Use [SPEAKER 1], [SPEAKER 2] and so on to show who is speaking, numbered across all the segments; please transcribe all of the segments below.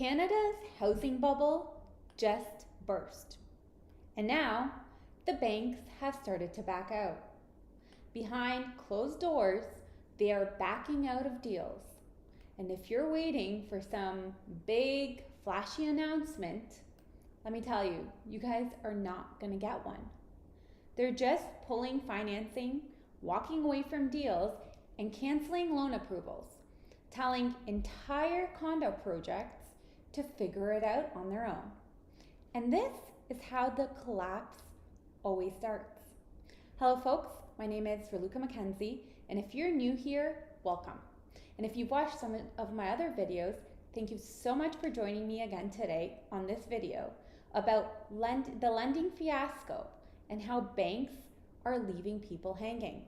[SPEAKER 1] Canada's housing bubble just burst. And now the banks have started to back out. Behind closed doors, they are backing out of deals. And if you're waiting for some big, flashy announcement, let me tell you, you guys are not going to get one. They're just pulling financing, walking away from deals, and canceling loan approvals, telling entire condo projects to figure it out on their own. And this is how the collapse always starts. Hello folks, my name is Raluca MacKenzie, and if you're new here, welcome. And if you've watched some of my other videos, thank you so much for joining me again today on this video about the lending fiasco and how banks are leaving people hanging.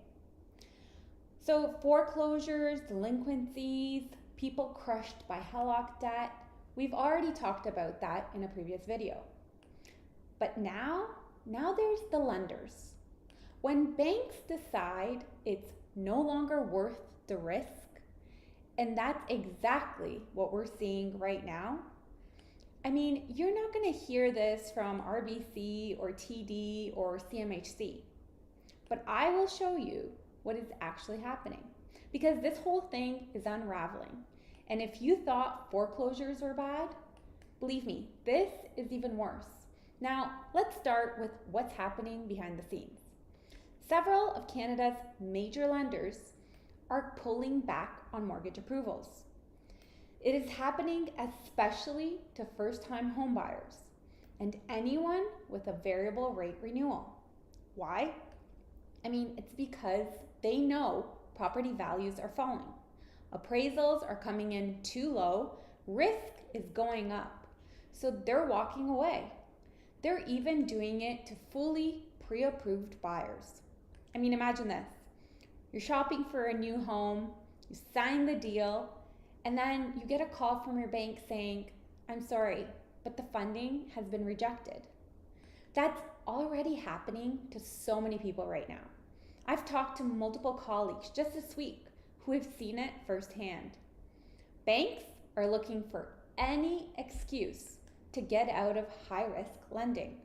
[SPEAKER 1] So foreclosures, delinquencies, people crushed by HELOC debt, we've already talked about that in a previous video. But now there's the lenders. When banks decide it's no longer worth the risk, and that's exactly what we're seeing right now. I mean, you're not going to hear this from RBC or TD or CMHC, but I will show you what is actually happening because this whole thing is unraveling. And if you thought foreclosures were bad, believe me, this is even worse. Now, let's start with what's happening behind the scenes. Several of Canada's major lenders are pulling back on mortgage approvals. It is happening especially to first-time homebuyers and anyone with a variable rate renewal. Why? I mean, it's because they know property values are falling. Appraisals are coming in too low, risk is going up, so they're walking away. They're even doing it to fully pre-approved buyers. I mean, imagine this. You're shopping for a new home, you sign the deal, and then you get a call from your bank saying, I'm sorry, but the funding has been rejected. That's already happening to so many people right now. I've talked to multiple colleagues just this week who have seen it firsthand. Banks are looking for any excuse to get out of high-risk lending.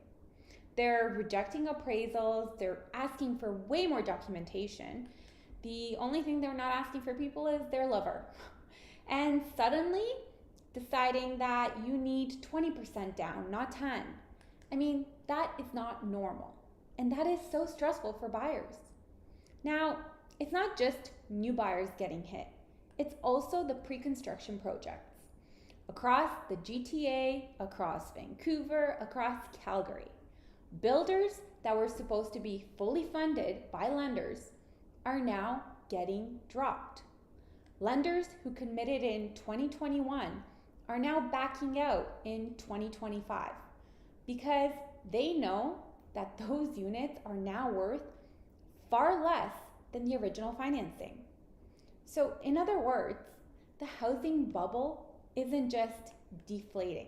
[SPEAKER 1] They're rejecting appraisals, they're asking for way more documentation. The only thing they're not asking for people is their liver. And suddenly deciding that you need 20% down, not 10. I mean, that is not normal. And that is so stressful for buyers. Now, it's not just new buyers getting hit. It's also the pre-construction projects. Across the GTA, across Vancouver, across Calgary. Builders that were supposed to be fully funded by lenders are now getting dropped. Lenders who committed in 2021 are now backing out in 2025 because they know that those units are now worth far less than the original financing. So in other words, the housing bubble isn't just deflating.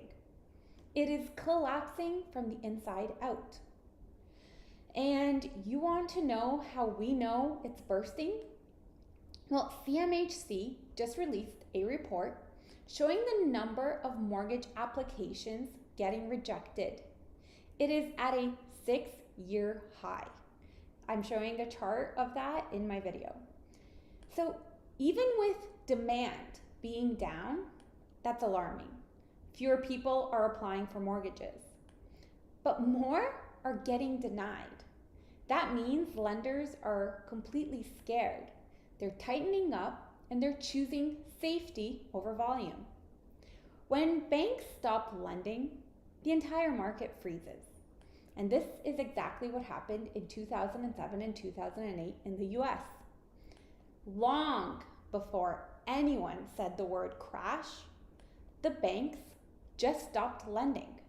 [SPEAKER 1] It is collapsing from the inside out. And you want to know how we know it's bursting? Well, CMHC just released a report showing the number of mortgage applications getting rejected. It is at a 6-year high. I'm showing a chart of that in my video. So even with demand being down, that's alarming. Fewer people are applying for mortgages, but more are getting denied. That means lenders are completely scared. They're tightening up and they're choosing safety over volume. When banks stop lending, the entire market freezes. And this is exactly what happened in 2007 and 2008 in the US. Long before anyone said the word crash, the banks just stopped lending.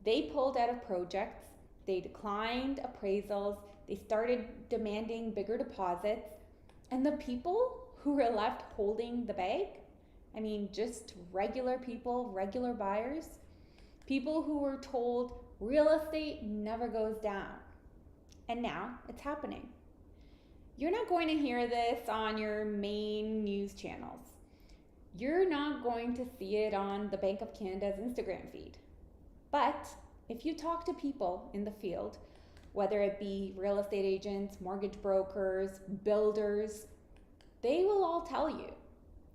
[SPEAKER 1] They pulled out of projects, they declined appraisals, they started demanding bigger deposits, and the people who were left holding the bag, I mean, just regular people, regular buyers, people who were told real estate never goes down. And now it's happening. You're not going to hear this on your main news channels. You're not going to see it on the Bank of Canada's Instagram feed. But if you talk to people in the field, whether it be real estate agents, mortgage brokers, builders, they will all tell you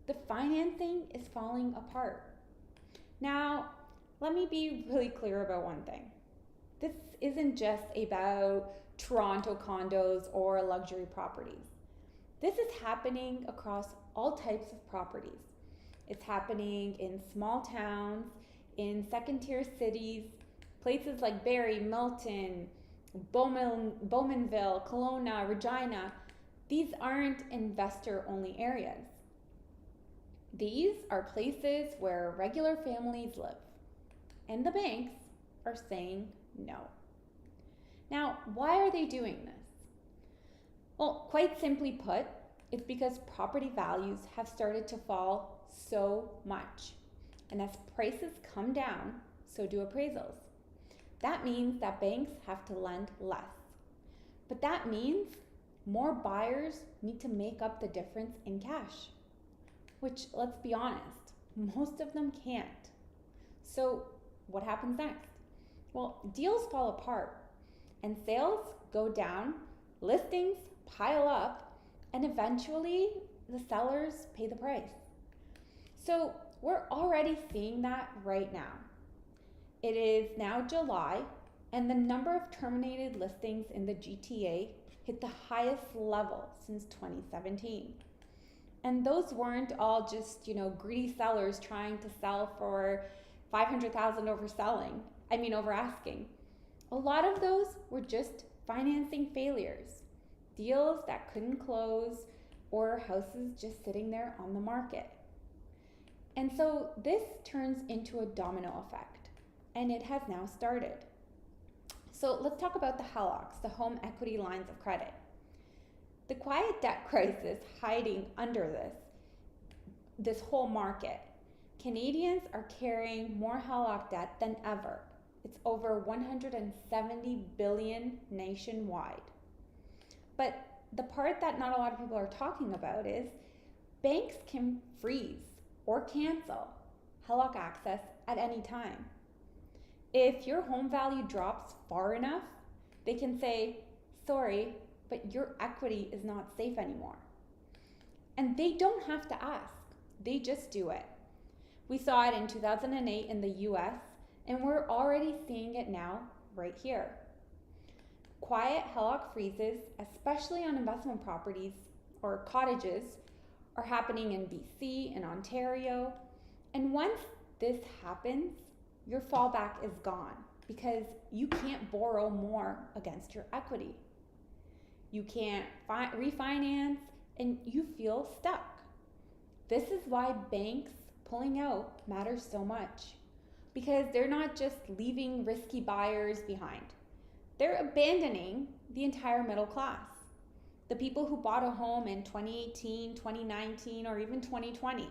[SPEAKER 1] the financing is falling apart. Now, let me be really clear about one thing. This isn't just about Toronto condos or luxury properties. This is happening across all types of properties. It's happening in small towns, in second-tier cities, places like Barrie, Milton, Bowmanville, Kelowna, Regina. These aren't investor-only areas. These are places where regular families live, and the banks are saying no. Now, why are they doing this? Well, quite simply put, it's because property values have started to fall so much. And as prices come down, so do appraisals. That means that banks have to lend less. But that means more buyers need to make up the difference in cash, which, let's be honest, most of them can't. So what happens next? Well, deals fall apart and sales go down, listings pile up, and eventually the sellers pay the price. So we're already seeing that right now. It is now July, and the number of terminated listings in the GTA hit the highest level since 2017. And those weren't all just, greedy sellers trying to sell for $500,000 over asking. A lot of those were just financing failures, deals that couldn't close, or houses just sitting there on the market. And so this turns into a domino effect, and it has now started. So let's talk about the HELOCs, the home equity lines of credit. The quiet debt crisis hiding under this whole market. Canadians are carrying more HELOC debt than ever. It's over $170 billion nationwide. But the part that not a lot of people are talking about is banks can freeze or cancel HELOC access at any time. If your home value drops far enough, they can say, sorry, but your equity is not safe anymore. And they don't have to ask, they just do it. We saw it in 2008 in the US, and we're already seeing it now right here. Quiet HELOC freezes, especially on investment properties or cottages, are happening in BC and Ontario. And once this happens, your fallback is gone because you can't borrow more against your equity. You can't refinance, and you feel stuck. This is why banks pulling out matters so much, because they're not just leaving risky buyers behind. They're abandoning the entire middle class. The people who bought a home in 2018, 2019, or even 2020,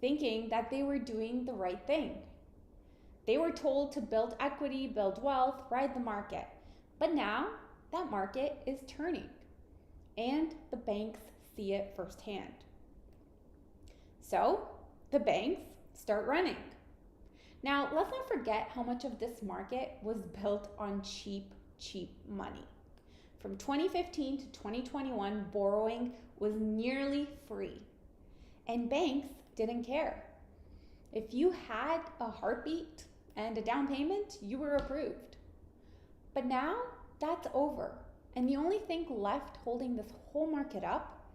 [SPEAKER 1] thinking that they were doing the right thing. They were told to build equity, build wealth, ride the market. But now that market is turning, and the banks see it firsthand. So the banks start running. Now, let's not forget how much of this market was built on cheap money. From 2015 to 2021, borrowing was nearly free, and banks didn't care. If you had a heartbeat and a down payment, you were approved. But now that's over, and the only thing left holding this whole market up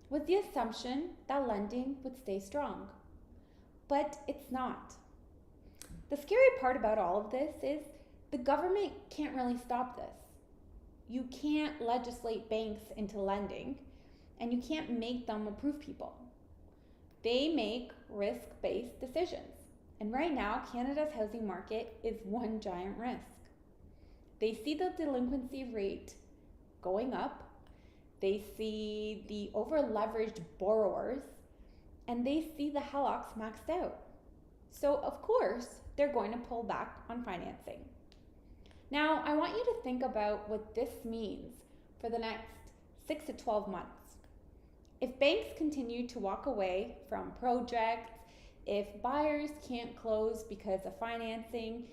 [SPEAKER 1] was the assumption that lending would stay strong. But it's not. The scary part about all of this is the government can't really stop this. You can't legislate banks into lending, and you can't make them approve people. They make risk-based decisions. And right now, Canada's housing market is one giant risk. They see the delinquency rate going up, they see the over-leveraged borrowers, and they see the HELOCs maxed out. So of course, they're going to pull back on financing. Now, I want you to think about what this means for the next 6 to 12 months. If banks continue to walk away from projects, if buyers can't close because of financing,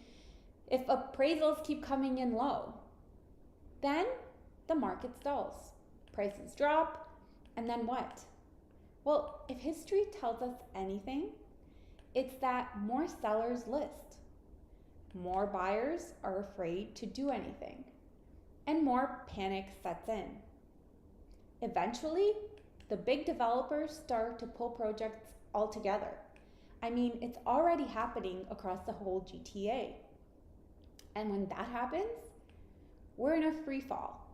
[SPEAKER 1] if appraisals keep coming in low, then the market stalls. Prices drop, and then what? Well, if history tells us anything, it's that more sellers list, more buyers are afraid to do anything, and more panic sets in. Eventually, the big developers start to pull projects altogether. I mean, it's already happening across the whole GTA. And when that happens, we're in a free fall.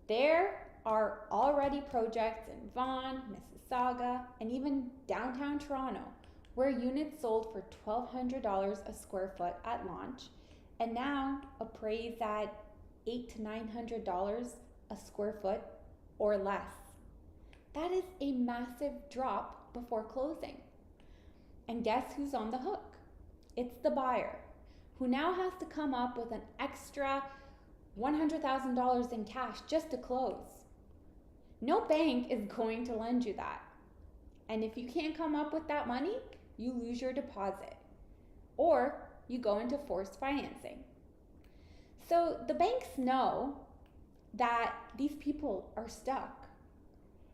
[SPEAKER 1] There are already projects in Vaughan, Mississauga, and even downtown Toronto where units sold for $1,200 a square foot at launch and now appraised at $800 to $900 a square foot or less. That is a massive drop before closing. And guess who's on the hook? It's the buyer, who now has to come up with an extra $100,000 in cash just to close. No bank is going to lend you that. And if you can't come up with that money, you lose your deposit, or you go into forced financing. So the banks know that these people are stuck.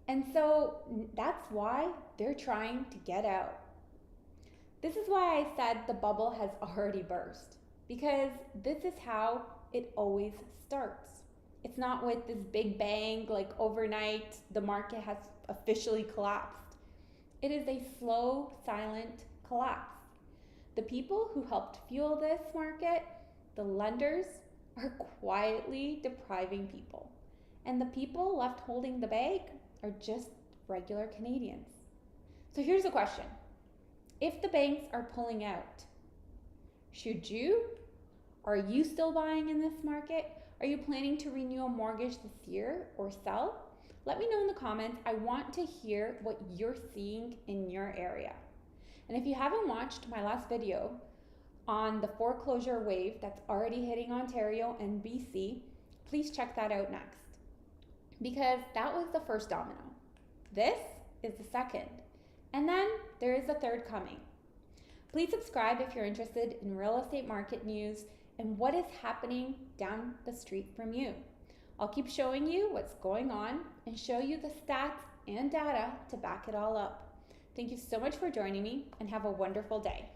[SPEAKER 1] And so that's why they're trying to get out. This is why I said the bubble has already burst, because this is how it always starts. It's not with this big bang, like overnight, the market has officially collapsed. It is a slow, silent collapse. The people who helped fuel this market, the lenders, are quietly depriving people. And the people left holding the bag are just regular Canadians. So here's a question. If the banks are pulling out, should you? Are you still buying in this market? Are you planning to renew a mortgage this year or sell? Let me know in the comments. I want to hear what you're seeing in your area. And if you haven't watched my last video on the foreclosure wave that's already hitting Ontario and BC, please check that out next. Because that was the first domino. This is the second. And then there is a third coming. Please subscribe if you're interested in real estate market news and what is happening down the street from you. I'll keep showing you what's going on and show you the stats and data to back it all up. Thank you so much for joining me and have a wonderful day.